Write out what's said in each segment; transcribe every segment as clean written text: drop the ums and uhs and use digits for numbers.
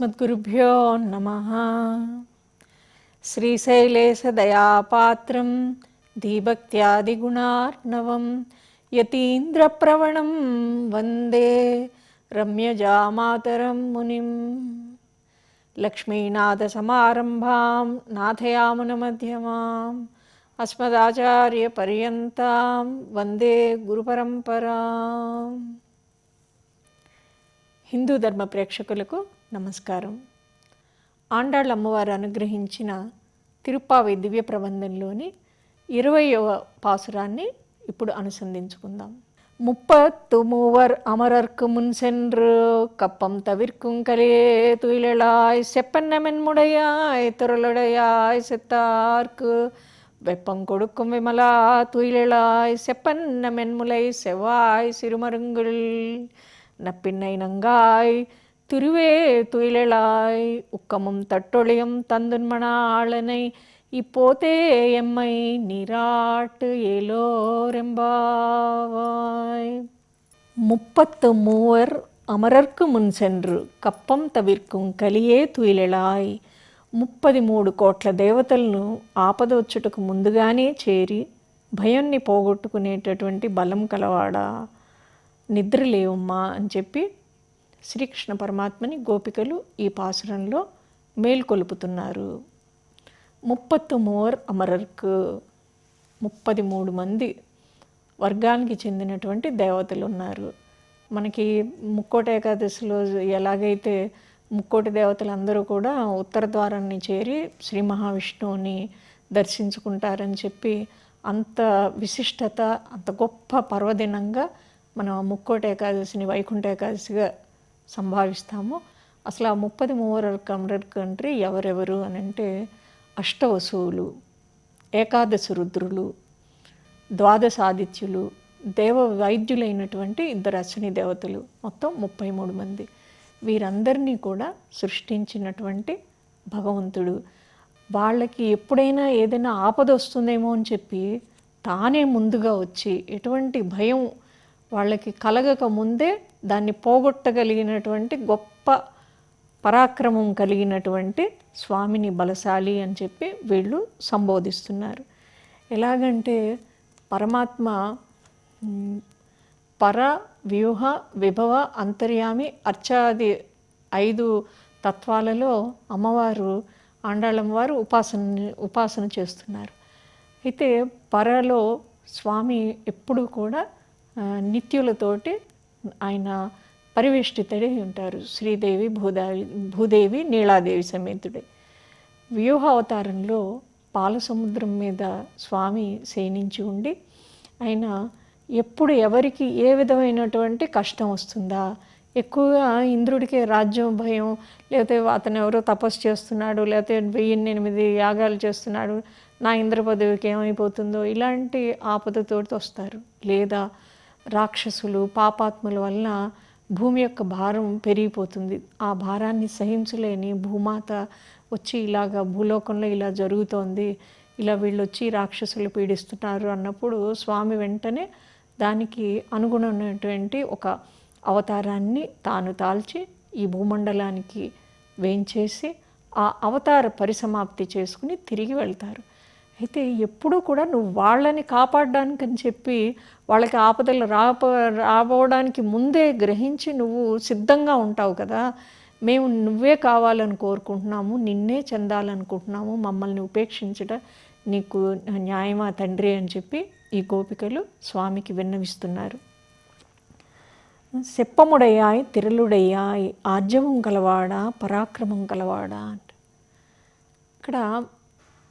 अस्मद्गुरुभ्यो नमः। श्रीशैलेशदयापात्रं धीभक्त्यादिगुणार्णवं यतीन्द्रप्रवणं वन्दे रम्यजामातरं मुनिं। लक्ष्मीनाथसमारम्भां नाथयामुनमध्यमाम् अस्मदाचार्यपर्यन्तां वन्दे गुरुपरम्पराम्। హిందూ ధర్మ ప్రేక్షకులకు నమస్కారం. ఆండాళ్ళ అమ్మవారు అనుగ్రహించిన తిరుప్పావై దివ్య ప్రబంధంలోని 20వ పాసురాన్ని ఇప్పుడు అనుసంధించుకుందాం. ముప్పత్తు మూవర్ అమరర్కు మున్ సెன்று కప్పం తవిర్కుంకలే తుయిలెళాయ్ செப்பன்னமென்முடையாய் துறலுடையாய் செத்தார்க்கு வெப்பம் கொடுக்கும் விமலா துயிலெழாய் செப்பன்னமென்முலை செவ்வாய் சிறுமருங்குள் நப்பின்னை நங்காய் துருவே துயிலெழாய் உக்கமும் தட்டொழியும் தந்துன்மணாளனை இப்போதே எம்மை நீராட்டு ஏலோரெம்பாவாய். 33 అమరర్కు మున్ సెன்று కప్పం తవిర్కుం కలియే తుయిలెళాయ్. 33 కోట్ల దేవతలను ఆపద వచ్చుటకు ముందుగానే చేరి భయాన్ని పోగొట్టుకునేటటువంటి బలం కలవాడా, నిద్రలేవమ్మా అని చెప్పి శ్రీకృష్ణ పరమాత్మని గోపికలు ఈ పాసురంలో మేల్కొలుపుతున్నారు. 33 అమరర్కు 33 మంది వర్గానికి చెందినటువంటి దేవతలు ఉన్నారు. మనకి ముక్కోటి ఏకాదశిలో ఎలాగైతే ముక్కోటి దేవతలందరూ కూడా ఉత్తర ద్వారాన్ని చేరి శ్రీ మహావిష్ణువుని దర్శించుకుంటారని చెప్పి అంత విశిష్టత, అంత గొప్ప పర్వదినంగా మనం ముక్కోటి ఏకాదశిని వైకుంఠ ఏకాదశిగా సంభావిస్తాము. అసలు ఆ 33 అమరర్కు అంటే ఎవరెవరు అని అంటే అష్టవసువులు, ఏకాదశి రుద్రులు, ద్వాదశాదిత్యులు, దేవ వైద్యులైనటువంటి 2 అశ్విని దేవతలు, మొత్తం 33 మంది. వీరందరినీ కూడా సృష్టించినటువంటి భగవంతుడు. వాళ్ళకి ఎప్పుడైనా ఏదైనా ఆపద వస్తుందేమో అని చెప్పి తానే ముందుగా వచ్చి ఎటువంటి భయం వాళ్ళకి కలగక ముందే దాన్ని పోగొట్టగలిగినటువంటి గొప్ప పరాక్రమం కలిగినటువంటి స్వామిని బలశాలి అని చెప్పి వీళ్ళు సంబోధిస్తున్నారు. ఎలాగంటే పరమాత్మ పర, వ్యూహ, విభవ, అంతర్యామి, అర్చాది 5 తత్వాలలో అమ్మవారు ఆండాళ్ళమ్మవారు ఉపాసన చేస్తున్నారు. అయితే పరలో స్వామి ఎప్పుడు కూడా నిత్యులతోటి ఆయన పరివేష్టితుడై ఉంటారు. శ్రీదేవి, భూదేవి, నీలాదేవి సమేతుడై. వ్యూహ అవతారంలో పాలసముద్రం మీద స్వామి శయనించి ఉండి ఆయన ఎప్పుడు ఎవరికి ఏ విధమైనటువంటి కష్టం వస్తుందా, ఎక్కువగా ఇంద్రుడికి రాజ్యం భయం, లేకపోతే అతను ఎవరో తపస్సు చేస్తున్నాడు, లేకపోతే 1008 యాగాలు చేస్తున్నాడు, నా ఇంద్ర పదవికి ఏమైపోతుందో ఇలాంటి ఆపదతోటి వస్తారు. లేదా రాక్షసులు, పాపాత్ముల వలన భూమి యొక్క భారం పెరిగిపోతుంది. ఆ భారాన్ని సహించలేని భూమాత వచ్చి ఇలాగ భూలోకంలో ఇలా జరుగుతోంది, ఇలా వీళ్ళు వచ్చి రాక్షసులు పీడిస్తున్నారు అన్నప్పుడు స్వామి వెంటనే దానికి అనుగుణమైనటువంటి ఒక అవతారాన్ని తాను తాల్చి ఈ భూమండలానికి వేంచేసి ఆ అవతార పరిసమాప్తి చేసుకుని తిరిగి వెళ్తారు. అయితే ఎప్పుడూ కూడా నువ్వు వాళ్ళని కాపాడడానికి అని చెప్పి వాళ్ళకి ఆపదలు రాబోవడానికి ముందే గ్రహించి నువ్వు సిద్ధంగా ఉంటావు కదా. మేము నువ్వే కావాలని కోరుకుంటున్నాము, నిన్నే చెందాలనుకుంటున్నాము, మమ్మల్ని ఉపేక్షించట నీకు న్యాయమా తండ్రి అని చెప్పి ఈ గోపికలు స్వామికి విన్నవిస్తున్నారు. సెప్పముడయ్యాయ్ తిరలుడయ్యాయ్ ఆర్జవం కలవాడా పరాక్రమం కలవాడా అంట. ఇక్కడ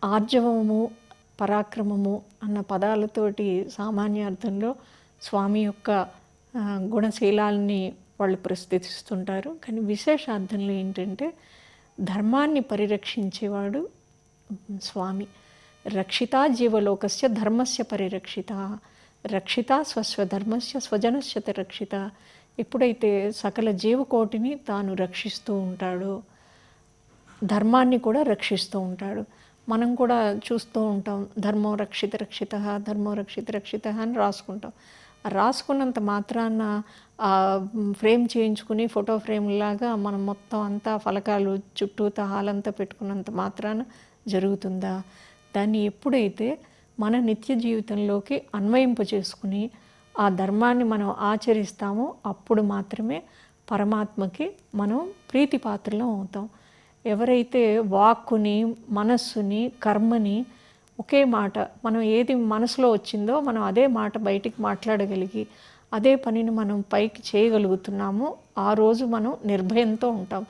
ఆర్జవము, పరాక్రమము అన్న పదాలతోటి సామాన్య అర్థంలో స్వామి యొక్క గుణశీలాల్ని వాళ్ళు ప్రస్తుతిస్తుంటారు. కానీ విశేష అర్థంలో ఏంటంటే ధర్మాన్ని పరిరక్షించేవాడు స్వామి. రక్షిత జీవలోకస్య ధర్మస్య పరిరక్షిత, రక్షిత స్వస్వధర్మస్య స్వజనస్య రక్షిత. ఎప్పుడైతే సకల జీవకోటిని తాను రక్షిస్తూ ఉంటాడో ధర్మాన్ని కూడా రక్షిస్తూ ఉంటాడు. మనం కూడా చూస్తూ ఉంటాం, ధర్మో రక్షిత రక్షిత, ధర్మో రక్షిత రక్షిత అని రాసుకుంటాం. రాసుకున్నంత మాత్రాన ఫ్రేమ్ చేయించుకుని ఫోటో ఫ్రేమ్ లాగా మనం మొత్తం అంతా ఫలకాలు చుట్టూతా హాలంతా పెట్టుకున్నంత మాత్రాన జరుగుతుందా? దాన్ని ఎప్పుడైతే మన నిత్య జీవితంలోకి అన్వయింప చేసుకుని ఆ ధర్మాన్ని మనం ఆచరిస్తామో అప్పుడు మాత్రమే పరమాత్మకి మనం ప్రీతిపాత్రలం అవుతాం. ఎవరైతే వాక్కుని, మనస్సుని, కర్మని ఒకే మాట, మనం ఏది మనసులో వచ్చిందో మనం అదే మాట బయటికి మాట్లాడగలిగి అదే పనిని మనం పైకి చేయగలుగుతున్నామో ఆ రోజు మనం నిర్భయంతో ఉంటాం.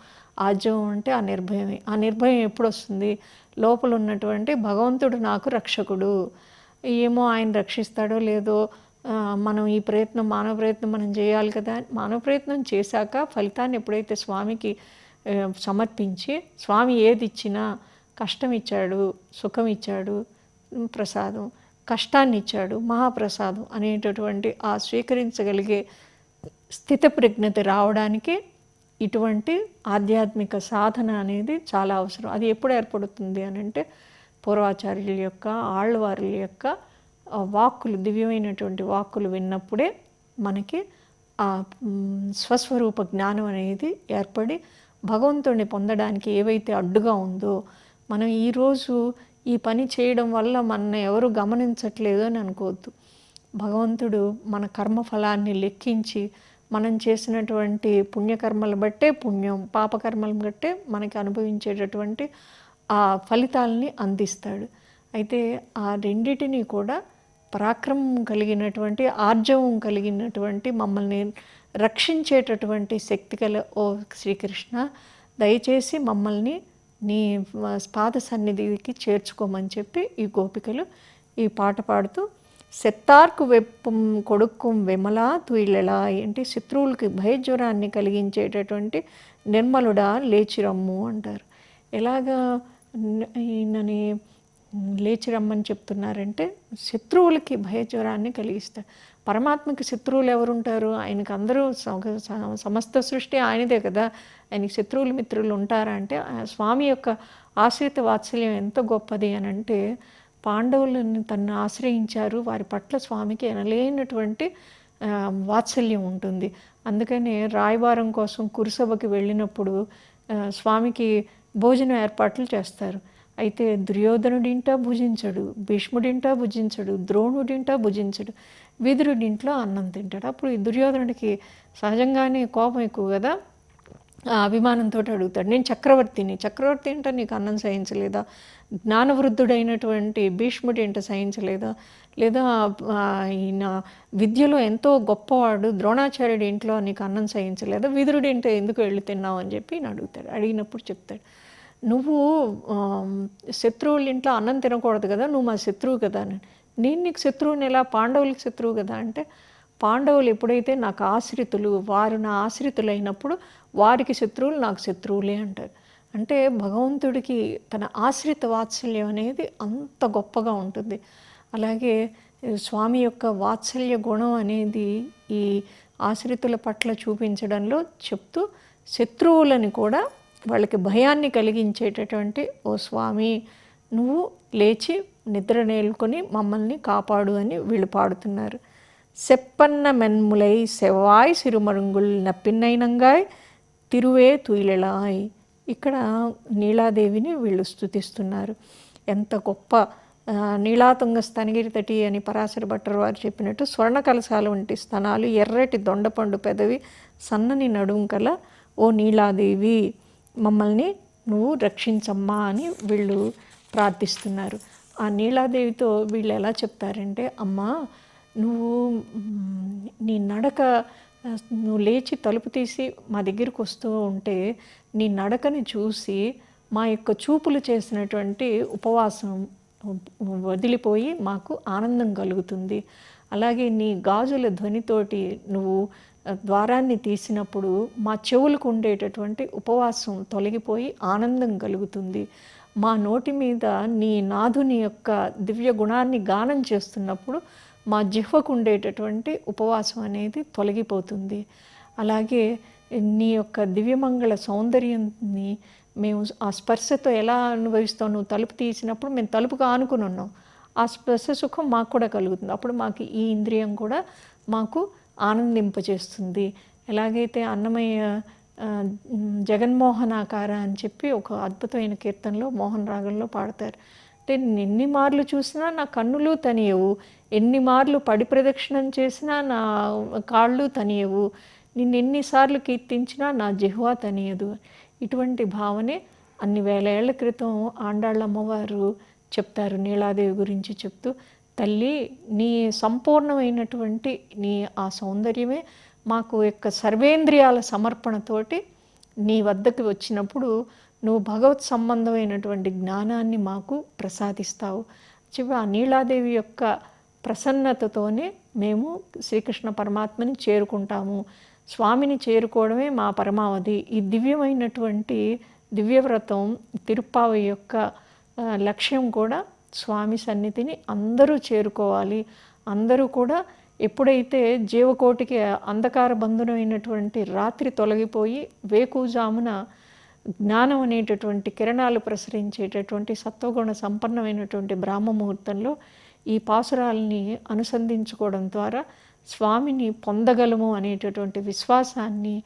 ఆర్జవం అంటే ఆ నిర్భయమే. ఆ నిర్భయం ఎప్పుడు వస్తుంది? లోపల ఉన్నటువంటి భగవంతుడు నాకు రక్షకుడు, ఏమో ఆయన రక్షిస్తాడో లేదో, మనం ఈ ప్రయత్నం మానవ ప్రయత్నం మనం చేయాలి కదా. మానవ ప్రయత్నం చేశాక ఫలితాన్ని ఎప్పుడైతే స్వామికి సమర్పించి, స్వామి ఏది ఇచ్చినా కష్టం ఇచ్చాడు, సుఖం ఇచ్చాడు, ప్రసాదం, కష్టాన్ని ఇచ్చాడు, మహాప్రసాదం అనేటటువంటి ఆ స్వీకరించగలిగే స్థితప్రజ్ఞత రావడానికి ఇటువంటి ఆధ్యాత్మిక సాధన అనేది చాలా అవసరం. అది ఎప్పుడు ఏర్పడుతుంది అని అంటే పూర్వాచార్యుల యొక్క, ఆళ్ళవారుల యొక్క వాక్కులు, దివ్యమైనటువంటి వాక్కులు విన్నప్పుడే మనకి ఆ స్వస్వరూప జ్ఞానం అనేది ఏర్పడి భగవంతుడిని పొందడానికి ఏవైతే అడ్డుగా ఉందో, మనం ఈరోజు ఈ పని చేయడం వల్ల మన ఎవరు గమనించట్లేదు అని అనుకోవద్దు. భగవంతుడు మన కర్మఫలాన్ని లెక్కించి మనం చేసినటువంటి పుణ్యకర్మలు బట్టే పుణ్యం, పాపకర్మలు బట్టే మనకి అనుభవించేటటువంటి ఆ ఫలితాలని అందిస్తాడు. అయితే ఆ రెండిటిని కూడా పరాక్రమం కలిగినటువంటి, ఆర్జవం కలిగినటువంటి, మమ్మల్ని రక్షించేటటువంటి శక్తి గల ఓ శ్రీకృష్ణ, దయచేసి మమ్మల్ని నీ పాద సన్నిధికి చేర్చుకోమని చెప్పి ఈ గోపికలు ఈ పాట పాడుతూ సెత్తార్కు వెప్పం కొడుక్కుం వెమలా తుయిలెలా అంటే శత్రువులకి భయజ్వరాన్ని కలిగించేటటువంటి నిర్మలుడా లేచిరమ్ము అంటారు. ఎలాగా ఈయనని లేచిరమ్మని చెప్తున్నారంటే శత్రువులకి భయజ్వరాన్ని కలిగిస్తారు. పరమాత్మకి శత్రువులు ఎవరుంటారు? ఆయనకు అందరూ సమస్త సృష్టి ఆయనదే కదా. ఆయనకి శత్రువులు మిత్రులు ఉంటారా అంటే స్వామి యొక్క ఆశ్రిత వాత్సల్యం ఎంత గొప్పది అని అంటే, పాండవులను తను ఆశ్రయించారు, వారి పట్ల స్వామికి ఎనలేనటువంటి వాత్సల్యం ఉంటుంది. అందుకని రాయబారం కోసం కురుసభకి వెళ్ళినప్పుడు స్వామికి భోజనం ఏర్పాట్లు చేస్తారు. అయితే దుర్యోధనుడింటా భుజించడు, భీష్ముడింటా భుజించడు, ద్రోణుడింటా భుజించడు, విదురుడింట్లో అన్నం తింటాడు. అప్పుడు ఈ దుర్యోధనుడికి సహజంగానే కోపం ఎక్కువ కదా, అభిమానంతో అడుగుతాడు, నేను చక్రవర్తి ఏంటో నీకు అన్నం సహించలేదా? జ్ఞానవృద్ధుడైనటువంటి భీష్ముడి ఏంటో సహించలేదా? లేదా ఈయన విద్యలో ఎంతో గొప్పవాడు ద్రోణాచార్యుడి ఇంట్లో నీకు అన్నం సహించలేదా? విదురుడి ఏంటో ఎందుకు వెళ్ళి తిన్నావు అని చెప్పి నేను అడుగుతాడు. అడిగినప్పుడు చెప్తాడు, నువ్వు శత్రువుల ఇంట్లో అన్నం తినకూడదు కదా, నువ్వు మా శత్రువు కదా అని. నేను నీకు శత్రువుని ఎలా? పాండవులకి శత్రువు కదా అంటే, పాండవులు ఎప్పుడైతే నాకు ఆశ్రితులు, వారు నా ఆశ్రితులైనప్పుడు వారికి శత్రువులు నాకు శత్రువులే అంటారు. అంటే భగవంతుడికి తన ఆశ్రిత వాత్సల్యం అనేది అంత గొప్పగా ఉంటుంది. అలాగే స్వామి యొక్క వాత్సల్య గుణం అనేది ఈ ఆశ్రితుల పట్ల చూపించడంలో చెప్తూ, శత్రువులని కూడా వాళ్ళకి భయాన్ని కలిగించేటటువంటి ఓ స్వామి నువ్వు లేచి నిద్ర నేలుకొని మమ్మల్ని కాపాడు అని వీళ్ళు పాడుతున్నారు. సెప్పన్న మెన్ములై సెవ్వాయ్ సిరుమరుంగుల్ నప్పిన్నైనంగాయ్ తిరువే తుయిలెలాయ్. ఇక్కడ నీలాదేవిని వీళ్ళు స్తుతిస్తున్నారు. ఎంత గొప్ప నీలాతుంగ స్తనగిరి తటి అని పరాశర భట్టర్ వారు చెప్పినట్టు, స్వర్ణ కలశాలు వంటి స్తనాలు, ఎర్రటి దొండపండు పెదవి, సన్నని నడుంకల ఓ నీలాదేవి మమ్మల్ని నువ్వు రక్షించమ్మా అని వీళ్ళు ప్రార్థిస్తున్నారు. ఆ నీలాదేవితో వీళ్ళు ఎలా చెప్తారంటే, అమ్మా నువ్వు నీ నడక, నువ్వు లేచి తలుపు తీసి మా దగ్గరికి వస్తూ ఉంటే నీ నడకని చూసి మా యొక్క చూపులు చేసినటువంటి ఉపవాసం వదిలిపోయి మాకు ఆనందం కలుగుతుంది. అలాగే నీ గాజుల ధ్వనితోటి నువ్వు ద్వారాన్ని తీసినప్పుడు మా చెవులకు ఉండేటటువంటి ఉపవాసం తొలగిపోయి ఆనందం కలుగుతుంది. మా నోటి మీద నీ నాథుని యొక్క దివ్య గుణాన్ని గానం చేస్తున్నప్పుడు మా జిహ్వకు ఉండేటటువంటి ఉపవాసం అనేది తొలగిపోతుంది. అలాగే నీ యొక్క దివ్యమంగళ సౌందర్యాన్ని మేము ఆ స్పర్శతో ఎలా అనుభవిస్తాం? నువ్వు తలుపు తీసినప్పుడు మేము తలుపుకు ఆనుకుని ఉన్నాం, ఆ స్పర్శ సుఖం మాకు కూడా కలుగుతుంది. అప్పుడు మాకు ఈ ఇంద్రియం కూడా మాకు ఆనందింపజేస్తుంది. ఎలాగైతే అన్నమయ్య జగన్మోహనాకార అని చెప్పి ఒక అద్భుతమైన కీర్తనలో మోహన్ రాగంలో పాడతారు. అంటే ఎన్ని మార్లు చూసినా నా కన్నులు తనియవు, ఎన్ని మార్లు పడి ప్రదక్షిణం చేసినా నా కాళ్ళు తనియవు, నిన్నెన్నిసార్లు కీర్తించినా నా జిహ్వ తనియదు. ఇటువంటి భావనే అన్ని వేల ఏళ్ల క్రితం ఆండాళ్ళ అమ్మవారు చెప్తారు నీలాదేవి గురించి చెప్తూ, తల్లి నీ సంపూర్ణమైనటువంటి నీ ఆ సౌందర్యమే మాకు యొక్క సర్వేంద్రియాల సమర్పణతోటి నీ వద్దకు వచ్చినప్పుడు నువ్వు భగవత్ సంబంధమైనటువంటి జ్ఞానాన్ని మాకు ప్రసాదిస్తావు. ఆ నీలాదేవి యొక్క ప్రసన్నతతోనే మేము శ్రీకృష్ణ పరమాత్మని చేరుకుంటాము. స్వామిని చేరుకోవడమే మా పరమావధి. ఈ దివ్యమైనటువంటి దివ్యవ్రతం తిరుప్పావై యొక్క లక్ష్యం కూడా స్వామి సన్నిధిని అందరూ చేరుకోవాలి. అందరూ కూడా ఎప్పుడైతే జీవకోటికి అంధకార బంధనమైనటువంటి రాత్రి తొలగిపోయి వేకుజామున జ్ఞానం అనేటటువంటి కిరణాలు ప్రసరించేటటువంటి సత్వగుణ సంపన్నమైనటువంటి బ్రాహ్మ ముహూర్తంలో ఈ పాసురాలని అనుసంధించుకోవడం ద్వారా స్వామిని పొందగలము అనేటటువంటి విశ్వాసాన్ని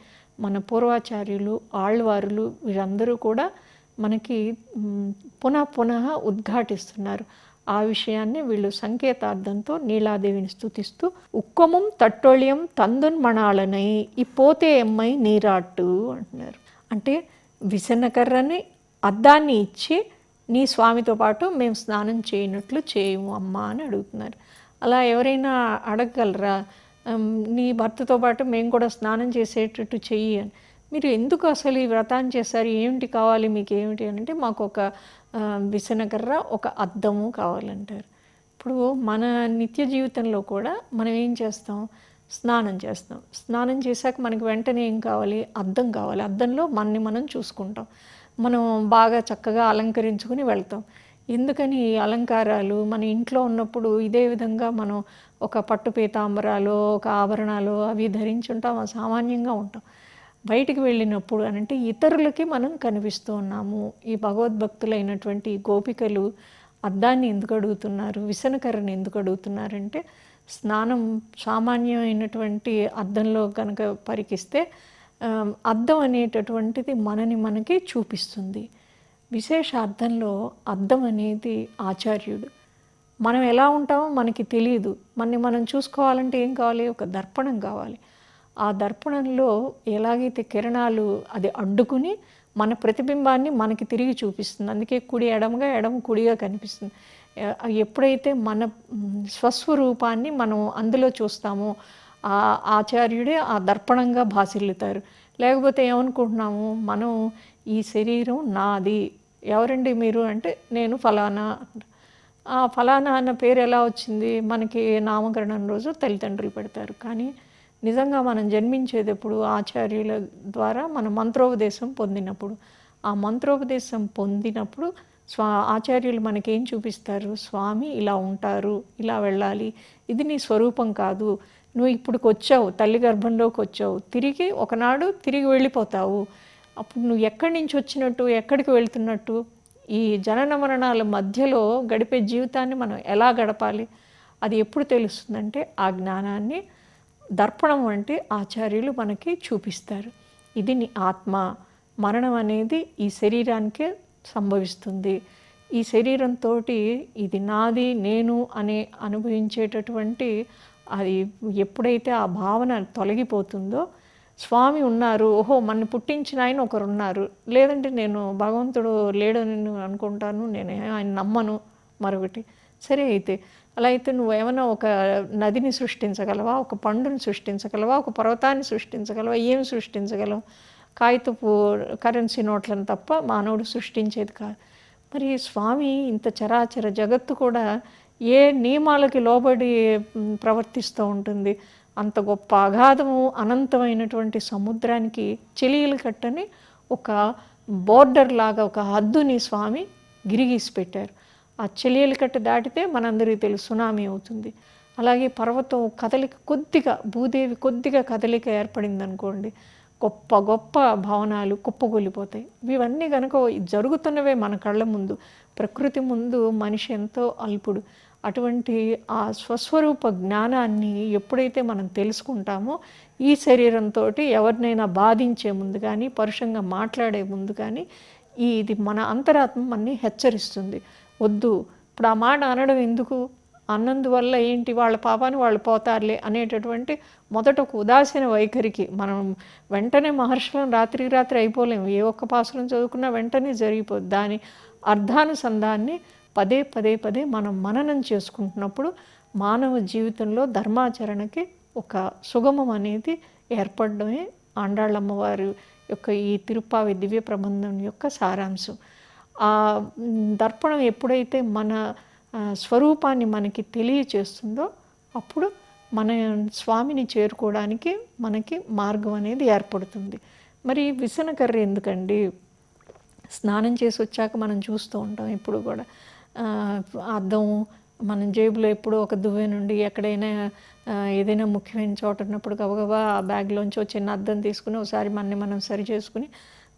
మన పూర్వాచార్యులు ఆళ్వారులు వీరందరూ కూడా మనకి పునః ఉద్ఘాటిస్తున్నారు. ఆ విషయాన్ని వీళ్ళు సంకేతార్థంతో నీలాదేవిని స్తుతిస్తూ ఉక్కముం తట్టొళియం తందున్మణాలనై ఇపోతే ఎమ్మై నీరాట్టు అంటున్నారు. అంటే విసనకర్రని అద్దాన్ని ఇచ్చి నీ స్వామితో పాటు మేము స్నానం చేయనట్లు చేయము అమ్మా అని అడుగుతున్నారు. అలా ఎవరైనా అడగగలరా? నీ భర్తతో పాటు మేము కూడా స్నానం చేసేటట్టు చెయ్యి అని. మీరు ఎందుకు అసలు ఈ వ్రతాన్ని చేశారు, ఏమిటి కావాలి మీకు ఏమిటి అని అంటే, మాకు ఒక విసనకర్ర ఒక అద్దము కావాలంటారు. ఇప్పుడు మన నిత్య జీవితంలో కూడా మనం ఏం చేస్తాం? స్నానం చేస్తాం. స్నానం చేశాక మనకి వెంటనే ఏం కావాలి? అద్దం కావాలి. అద్దంలో మనని మనం చూసుకుంటాం. మనం బాగా చక్కగా అలంకరించుకుని వెళ్తాం. ఎందుకని ఈ అలంకారాలు? మన ఇంట్లో ఉన్నప్పుడు ఇదే విధంగా మనం ఒక పట్టు పీతాంబరాలు, ఒక ఆభరణాలు అవి ధరించి ఉంటాం, సామాన్యంగా ఉంటాం. బయటికి వెళ్ళినప్పుడు అనంటే ఇతరులకి మనం కనిపిస్తూ ఉన్నాము. ఈ భగవద్భక్తులైనటువంటి గోపికలు అద్దాన్ని ఎందుకు అడుగుతున్నారు, విసనకర్రని ఎందుకు అడుగుతున్నారంటే, స్నానం సామాన్యమైనటువంటి అద్దంలో కనుక పరికిస్తే అద్దం అనేటటువంటిది మనకి చూపిస్తుంది. విశేష అర్థంలో అద్దం అనేది ఆచార్యుడు. మనం ఎలా ఉంటామో మనకి తెలియదు. మనం చూసుకోవాలంటే ఏం కావాలి? ఒక దర్పణం కావాలి. ఆ దర్పణంలో ఎలాగైతే కిరణాలు అది అడ్డుకుని మన ప్రతిబింబాన్ని మనకి తిరిగి చూపిస్తుంది. అందుకే కుడి ఎడమగా, ఎడమ కుడిగా కనిపిస్తుంది. ఎప్పుడైతే మన స్వస్వరూపాన్ని మనం అందులో చూస్తామో ఆ ఆచార్యుడే ఆ దర్పణంగా భాసిల్లుతారు. లేకపోతే ఏమనుకుంటున్నాము? మనం ఈ శరీరం నాది. ఎవరండి మీరు అంటే, నేను ఫలానా. ఆ ఫలానా అన్న పేరు ఎలా వచ్చింది? మనకి నామకరణం రోజు తల్లిదండ్రులు పెడతారు. కానీ నిజంగా మనం జన్మించేది ఎప్పుడు? ఆచార్యుల ద్వారా మన మంత్రోపదేశం పొందినప్పుడు. ఆ మంత్రోపదేశం పొందినప్పుడు ఆచార్యులు మనకేం చూపిస్తారు? స్వామి ఇలా ఉంటారు, ఇలా వెళ్ళాలి, ఇది నీ స్వరూపం కాదు, నువ్వు ఇప్పుడుకి వచ్చావు, తల్లి గర్భంలోకి వచ్చావు, తిరిగి ఒకనాడు తిరిగి వెళ్ళిపోతావు. అప్పుడు నువ్వు ఎక్కడి నుంచి వచ్చినట్టు, ఎక్కడికి వెళ్తున్నట్టు? ఈ జనన మరణాల మధ్యలో గడిపే జీవితాన్ని మనం ఎలా గడపాలి? అది ఎప్పుడు తెలుస్తుందంటే, ఆ జ్ఞానాన్ని దర్పణం వంటి ఆచార్యులు మనకి చూపిస్తారు. ఇది నీ ఆత్మ. మరణం అనేది ఈ శరీరానికే సంభవిస్తుంది. ఈ శరీరంతో ఇది నాది, నేను అనే అనుభవించేటటువంటి అది ఎప్పుడైతే ఆ భావన తొలగిపోతుందో, స్వామి ఉన్నారు, ఓహో మన పుట్టించిన ఆయన ఒకరు ఉన్నారు, లేదంటే నేను భగవంతుడు లేడని అనుకుంటాను, నేను ఆయన నమ్మను మరొకటి. సరే, అయితే అలా అయితే నువ్వేమైనా ఒక నదిని సృష్టించగలవా? ఒక పండుని సృష్టించగలవా? ఒక పర్వతాన్ని సృష్టించగలవా? ఏం సృష్టించగలవు? కాగితపు కరెన్సీ నోట్లను తప్ప మానవుడు సృష్టించేది కాదు. మరి స్వామి ఇంత చరాచర జగత్తు కూడా ఏ నియమాలకి లోబడి ప్రవర్తిస్తూ ఉంటుంది? అంత గొప్ప అగాధము అనంతమైనటువంటి సముద్రానికి చెలియలు కట్టని ఒక బోర్డర్ లాగా ఒక హద్దుని స్వామి గిరిగీసి పెట్టారు. ఆ చెలియలు కట్ట దాటితే మనందరికీ తెలుసు సునామీ అవుతుంది. అలాగే పర్వతం కదలిక కొద్దిగా, భూదేవి కొద్దిగా కదలిక ఏర్పడింది అనుకోండి, గొప్ప గొప్ప భవనాలు కుప్పగొలిపోతాయి. ఇవన్నీ కనుక జరుగుతున్నవే మన కళ్ళ ముందు. ప్రకృతి ముందు మనిషి ఎంతో అల్పుడు. అటువంటి ఆ స్వస్వరూప జ్ఞానాన్ని ఎప్పుడైతే మనం తెలుసుకుంటామో ఈ శరీరంతో ఎవరినైనా బాధించే ముందు కానీ, పరుషంగా మాట్లాడే ముందు కానీ ఇది మన అంతరాత్మ మనని హెచ్చరిస్తుంది. వద్దు, ఇప్పుడు ఆ మాట అనడం ఎందుకు, అన్నందువల్ల ఏంటి, వాళ్ళ పాపాన్ని వాళ్ళు పోతారులే అనేటటువంటి మొదట ఒక ఉదాసీన వైఖరికి మనం వెంటనే మహర్షులను రాత్రికి రాత్రి అయిపోలేము. ఏ ఒక్క పాసురం చదువుకున్నా వెంటనే జరిగిపోద్ది. దాని అర్థానుసంధాన్ని పదే పదే పదే మనం మననం చేసుకుంటున్నప్పుడు మానవ జీవితంలో ధర్మాచరణకి ఒక సుగమం అనేది ఏర్పడడమే ఆండాళ్ళమ్మవారి యొక్క ఈ తిరుప్పావి దివ్య ప్రబంధం యొక్క సారాంశం. ఆ దర్పణం ఎప్పుడైతే మన స్వరూపాన్ని మనకి తెలియచేస్తుందో అప్పుడు మన స్వామిని చేరుకోవడానికి మనకి మార్గం అనేది ఏర్పడుతుంది. మరి విసనకర్ర ఎందుకండి? స్నానం చేసి వచ్చాక మనం చూస్తూ ఉంటాం ఇప్పుడు కూడా అద్దం మనం జేబులో ఎప్పుడో ఒక దువ్వె నుండి ఎక్కడైనా ఏదైనా ముఖ్యమైన చోట ఉన్నప్పుడు గబగబా ఆ బ్యాగ్లోంచి చిన్న అద్దం తీసుకుని ఒకసారి మనని మనం సరి చేసుకుని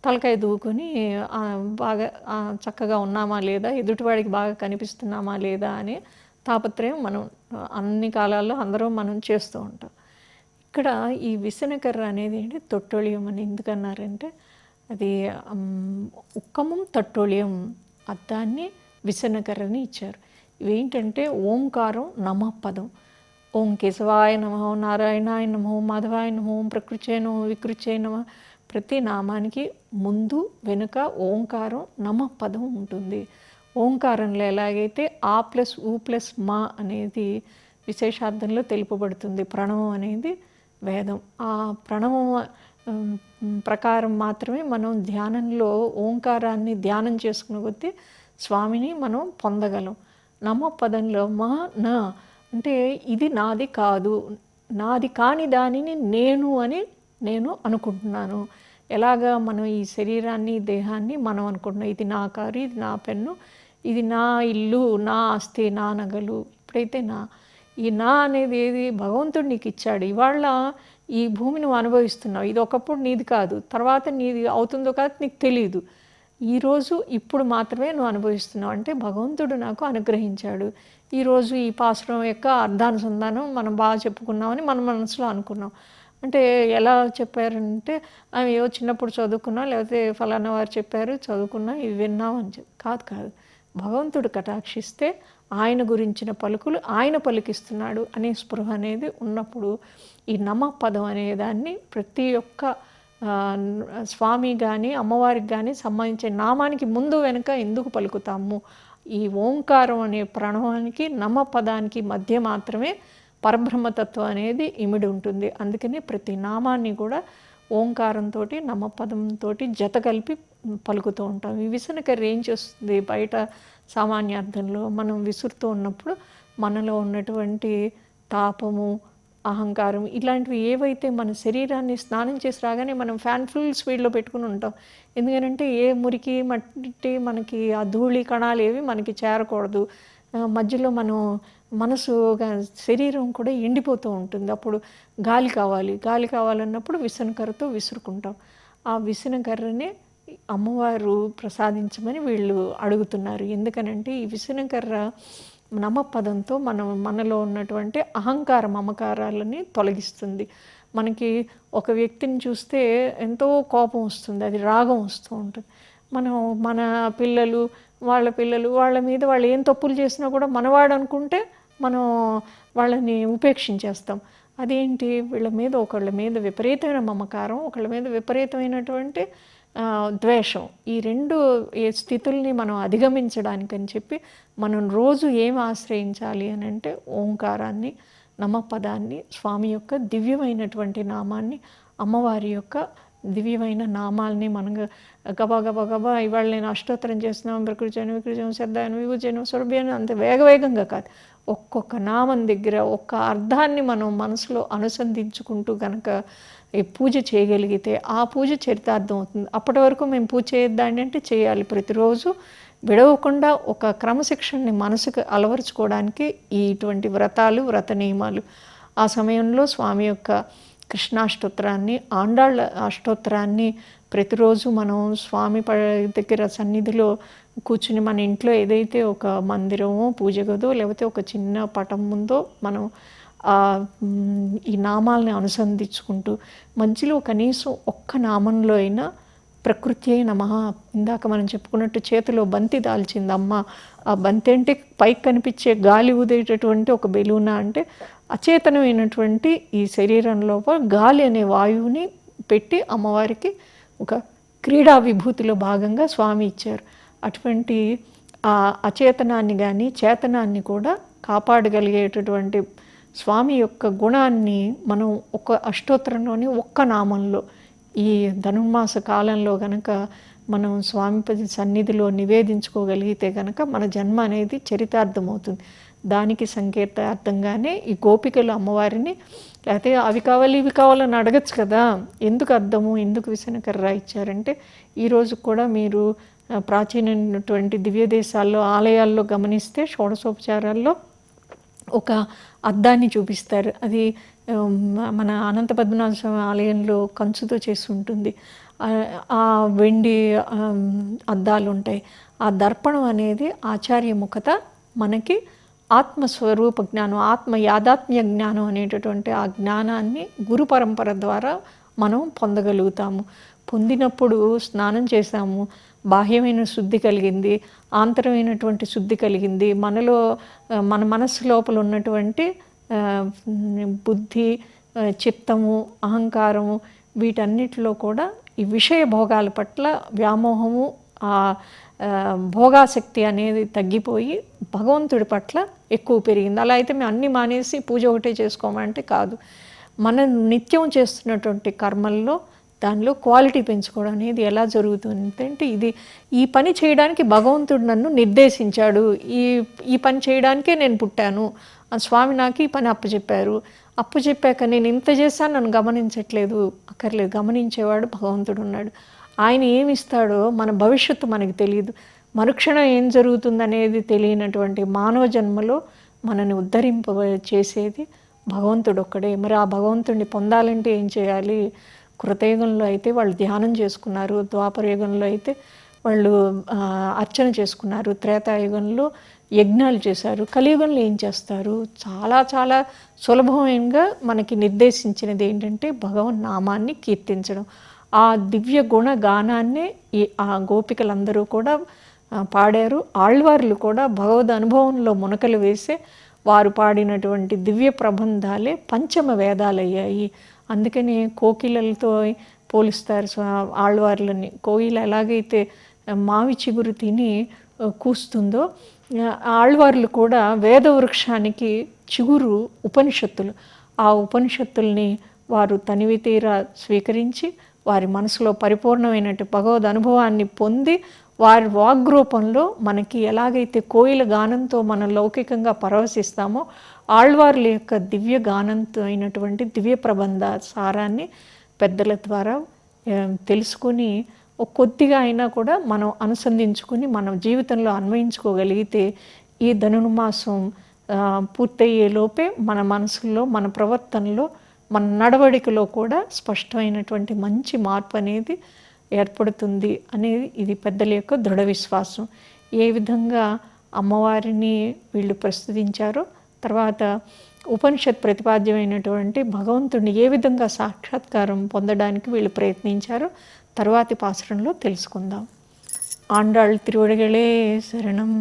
తలకాయ దువ్వుకొని బాగా చక్కగా ఉన్నామా లేదా, ఎదుటివాడికి బాగా కనిపిస్తున్నామా లేదా అనే తాపత్రయం మనం అన్ని కాలాల్లో అందరూ మనం చేస్తూ ఉంటాం. ఇక్కడ ఈ విసనకర్ర అనేది ఏంటి, తొట్టొళియం అని ఎందుకన్నారంటే అది ఉక్కమం తట్టొళియం అద్దాన్ని విసనకర్రని ఇచ్చారు. ఇవేంటంటే ఓంకారం నమఃపదం. ఓం కేశవాయ నమః, నారాయణాయ నమః, మాధవాయ నమః, ప్రకృత్యై నమః, వికృత్యై నమః. ప్రతి నామానికి ముందు వెనుక ఓంకారం నమఃపదం ఉంటుంది. ఓంకారంలో ఎలాగైతే ఆ ప్లస్ ఊ ప్లస్ మా అనేది విశేషార్థంలో తెలుపబడుతుంది. ప్రణవం అనేది వేదం. ఆ ప్రణవం ప్రకారం మాత్రమే మనం ధ్యానంలో ఓంకారాన్ని ధ్యానం చేసుకున్న కొద్దీ స్వామిని మనం పొందగలం. నమఃపదంలో మా నా అంటే ఇది నాది కాదు, నాది కాని దానిని నేను అని నేను అనుకుంటున్నాను. ఎలాగా మనం ఈ శరీరాన్ని దేహాన్ని మనం అనుకుంటున్నాం, ఇది నా కారు, ఇది నా పెన్ను, ఇది నా ఇల్లు, నా ఆస్తి, నా నగలు. ఇప్పుడైతే ఈ నా అనేది ఏది, భగవంతుడు నీకు ఇచ్చాడు. ఇవాళ ఈ భూమి నువ్వు అనుభవిస్తున్నావు, ఇది ఒకప్పుడు నీది కాదు, తర్వాత నీది అవుతుందో కాదు నీకు తెలియదు. ఈరోజు ఇప్పుడు మాత్రమే నువ్వు అనుభవిస్తున్నావు. అంటే భగవంతుడు నాకు అనుగ్రహించాడు. ఈరోజు ఈ పాసురం యొక్క అర్థానుసంధానం మనం బాగా చెప్పుకున్నామని మన మనసులో అనుకున్నాం. అంటే ఎలా చెప్పారంటే ఏవో చిన్నప్పుడు చదువుకున్నా, లేకపోతే ఫలానా వారు చెప్పారు చదువుకున్నా, ఇవి విన్నాం అని కాదు. భగవంతుడు కటాక్షిస్తే ఆయన గురించిన పలుకులు ఆయన పలికిస్తున్నాడు అనే స్పృహ అనేది ఉన్నప్పుడు ఈ నమఃపదం అనేదాన్ని ప్రతి ఒక్క స్వామి కానీ అమ్మవారికి కానీ సంబంధించిన నామానికి ముందు వెనుక ఎందుకు పలుకుతాము? ఈ ఓంకారం అనే ప్రణవానికి నమఃపదానికి మధ్య మాత్రమే పరబ్రహ్మతత్వం అనేది ఇమిడి ఉంటుంది. అందుకని ప్రతి నామాన్ని కూడా ఓంకారంతో నమఃపదంతో జత కలిపి పలుకుతూ ఉంటాం. ఈ విసనకర్ర ఏం చేస్తుంది, బయట సామాన్యార్థంలో మనం విసురుతూ ఉన్నప్పుడు మనలో ఉన్నటువంటి తాపము, అహంకారం ఇలాంటివి ఏవైతే మన శరీరాన్ని స్నానం చేసి రాగానే మనం ఫ్యాన్ ఫుల్ స్పీడ్లో పెట్టుకుని ఉంటాం. ఎందుకంటే ఏ మురికి మట్టి మనకి ఆ ధూళి కణాలు ఏవి మనకి చేరకూడదు. మధ్యలో మనం మనసు శరీరం కూడా ఎండిపోతూ ఉంటుంది. అప్పుడు గాలి కావాలన్నప్పుడు విసనకర్రతో విసురుకుంటాం. ఆ విసనకర్రనే అమ్మవారు ప్రసాదించమని వీళ్ళు అడుగుతున్నారు. ఎందుకనంటే ఈ విసనకర్ర నమఃపదంతో మనలో ఉన్నటువంటి అహంకార మమకారాలని తొలగిస్తుంది. మనకి ఒక వ్యక్తిని చూస్తే ఎంతో కోపం వస్తుంది, అది రాగం వస్తూ ఉంటుంది. మనం మన పిల్లలు వాళ్ళ మీద వాళ్ళు ఏం తప్పులు చేసినా కూడా మనవాడు అనుకుంటే మనం వాళ్ళని ఉపేక్షించేస్తాం. అదేంటి, ఒకళ్ళ మీద విపరీతమైన మమకారం, ఒకళ్ళ మీద విపరీతమైనటువంటి ద్వేషం. ఈ రెండు స్థితుల్ని మనం అధిగమించడానికని చెప్పి మనం రోజు ఏం ఆశ్రయించాలి అని అంటే ఓంకారాన్ని, నమఃపదాన్ని, స్వామి యొక్క దివ్యమైనటువంటి నామాన్ని, అమ్మవారి యొక్క దివ్యమైన నామాల్ని మనం గబా ఇవాళ నేను అష్టోత్తరం చేస్తున్నాం, ప్రకృత్యను వికృత్యం శ్రద్ధాను విభూజను సురభ్యాను అంత వేగంగా కాదు, ఒక్కొక్క నామం దగ్గర ఒక్క అర్థాన్ని మనం మనసులో అనుసంధించుకుంటూ కనుక ఈ పూజ చేయగలిగితే ఆ పూజ చరితార్థం అవుతుంది. అప్పటి వరకు మేము పూజ చేయొద్దాన్ని అంటే చేయాలి. ప్రతిరోజు విడవకుండా ఒక క్రమశిక్షణని మనసుకు అలవరుచుకోవడానికి ఇటువంటి వ్రత నియమాలు. ఆ సమయంలో స్వామి యొక్క కృష్ణాష్టోత్తరాన్ని, ఆండాళ్ళ అష్టోత్తరాన్ని ప్రతిరోజు మనం స్వామి దగ్గర సన్నిధిలో కూర్చుని మన ఇంట్లో ఏదైతే ఒక మందిరమో, పూజ గదో, లేకపోతే ఒక చిన్న పటం ముందో మనం ఈ నామాల్ని అనుసంధించుకుంటూ మధ్యలో కనీసం ఒక్క నామంలో అయినా ప్రకృత్యై నమః, ఇందాక మనం చెప్పుకున్నట్టు చేతిలో బంతి దాల్చింది అమ్మ. ఆ బంతి అంటే పైకి కనిపించే గాలి ఊదేటటువంటి ఒక బెలూనా అంటే అచేతనమైనటువంటి ఈ శరీరం లోపల గాలి అనే వాయువుని పెట్టి అమ్మవారికి ఒక క్రీడా విభూతిలో భాగంగా స్వామి ఇచ్చారు. అటువంటి ఆ అచేతనాన్ని కానీ చేతనాన్ని కూడా కాపాడగలిగేటటువంటి స్వామి యొక్క గుణాన్ని మనం ఒక అష్టోత్తరంలోని ఒక్క నామంలో ఈ ధనుర్మాస కాలంలో కనుక మనం స్వామి సన్నిధిలో నివేదించుకోగలిగితే కనుక మన జన్మ అనేది చరితార్థమవుతుంది. దానికి సంకేతార్థంగానే ఈ గోపికలు అమ్మవారిని లేకపోతే అవి కావాలి ఇవి కావాలని అడగచ్చు కదా, ఎందుకు అద్దము, ఎందుకు విసనకర్ర ఇచ్చారంటే ఈరోజు కూడా మీరు ప్రాచీనమైనటువంటి దివ్య దేశాల్లో ఆలయాల్లో గమనిస్తే షోడశోపచారాల్లో ఒక అద్దాన్ని చూపిస్తారు. అది మన అనంత పద్మనాభ స్వామి ఆలయంలో కంచుతో చేసి ఉంటుంది. ఆ వెండి అద్దాలు ఉంటాయి. ఆ దర్పణం అనేది ఆచార్యముఖత మనకి ఆత్మస్వరూప జ్ఞానం, ఆత్మ యాదాత్మ్య జ్ఞానం అనేటటువంటి ఆ జ్ఞానాన్ని గురు పరంపర ద్వారా మనం పొందగలుగుతాము. పొందినప్పుడు స్నానం చేశాము, బాహ్యమైన శుద్ధి కలిగింది, ఆంతరమైనటువంటి శుద్ధి కలిగింది. మనలో మన మనస్సు లోపల ఉన్నటువంటి బుద్ధి, చిత్తము, అహంకారము వీటన్నిటిలో కూడా ఈ విషయ భోగాల పట్ల వ్యామోహము, భోగాసక్తి అనేది తగ్గిపోయి భగవంతుడి పట్ల ఎక్కువ పెరిగింది. అలా అయితే మేము అన్నీ మానేసి పూజ ఒకటే చేసుకోమంటే కాదు. మనం నిత్యం చేస్తున్నటువంటి కర్మల్లో దానిలో క్వాలిటీ పెంచుకోవడం అనేది ఎలా జరుగుతుంది అంటే ఈ పని చేయడానికి భగవంతుడు నన్ను నిర్దేశించాడు, ఈ పని చేయడానికే నేను పుట్టాను, ఆ స్వామి నాకు ఈ పని అప్పచెప్పాక నేను ఇంత చేశాను, నన్ను గమనించట్లేదు, అక్కర్లేదు, గమనించేవాడు భగవంతుడు ఉన్నాడు. ఆయన ఏమిస్తాడో మన భవిష్యత్తు మనకు తెలియదు. మరుక్షణం ఏం జరుగుతుందనేది తెలియనటువంటి మానవ జన్మలో మనని ఉద్ధరింప చేసేది భగవంతుడు ఒక్కడే. మరి ఆ భగవంతుడిని పొందాలంటే ఏం చేయాలి? కృతయుగంలో అయితే వాళ్ళు ధ్యానం చేసుకున్నారు, ద్వాపరయుగంలో అయితే వాళ్ళు అర్చన చేసుకున్నారు, త్రేతాయుగంలో యజ్ఞాలు చేశారు, కలియుగంలో ఏం చేస్తారు? చాలా చాలా సులభంగా మనకి నిర్దేశించినది ఏంటంటే భగవన్ నామాన్ని కీర్తించడం. ఆ దివ్య గుణ గానాన్నే ఆ గోపికలందరూ కూడా పాడారు. ఆళ్వార్లు కూడా భగవద్ అనుభవంలో మునకలు వేసే వారు పాడినటువంటి దివ్య ప్రబంధాలే పంచమ వేదాలయ్యాయి. అందుకని కోకిలలతో పోలిస్తారు ఆళ్వార్లని. కోయిల ఎలాగైతే మావి చిగురు తిని కూస్తుందో, ఆళ్వార్లు కూడా వేదవృక్షానికి చిగురు ఉపనిషత్తులు. ఆ ఉపనిషత్తుల్ని వారు తనివి తీరా స్వీకరించి వారి మనసులో పరిపూర్ణమైనటువంటి భగవద్ అనుభవాన్ని పొంది వారి వాగ్రూపంలో మనకి ఎలాగైతే కోయిల గానంతో మనం లౌకికంగా పరవశిస్తామో, ఆళ్వార్ల యొక్క దివ్య గానంతో అయినటువంటి దివ్య ప్రబంధ సారాన్ని పెద్దల ద్వారా తెలుసుకొని కొద్దిగా అయినా కూడా మనం అనుసంధించుకుని మన జీవితంలో అన్వయించుకోగలిగితే ఈ ధనుర్మాసం పూర్తయ్యే లోపే మన మనసులో, మన ప్రవర్తనలో, మన నడవడికలో కూడా స్పష్టమైనటువంటి మంచి మార్పు అనేది ఏర్పడుతుంది అనేది ఇది పెద్దల యొక్క దృఢ విశ్వాసం. ఏ విధంగా అమ్మవారిని వీళ్ళు ప్రస్తుతించారో, తర్వాత ఉపనిషత్ ప్రతిపాద్యమైనటువంటి భగవంతుడిని ఏ విధంగా సాక్షాత్కారం పొందడానికి వీళ్ళు ప్రయత్నించారో తర్వాతి పాసురంలో తెలుసుకుందాం. ఆండాళ్ తిరువడిగళే శరణం.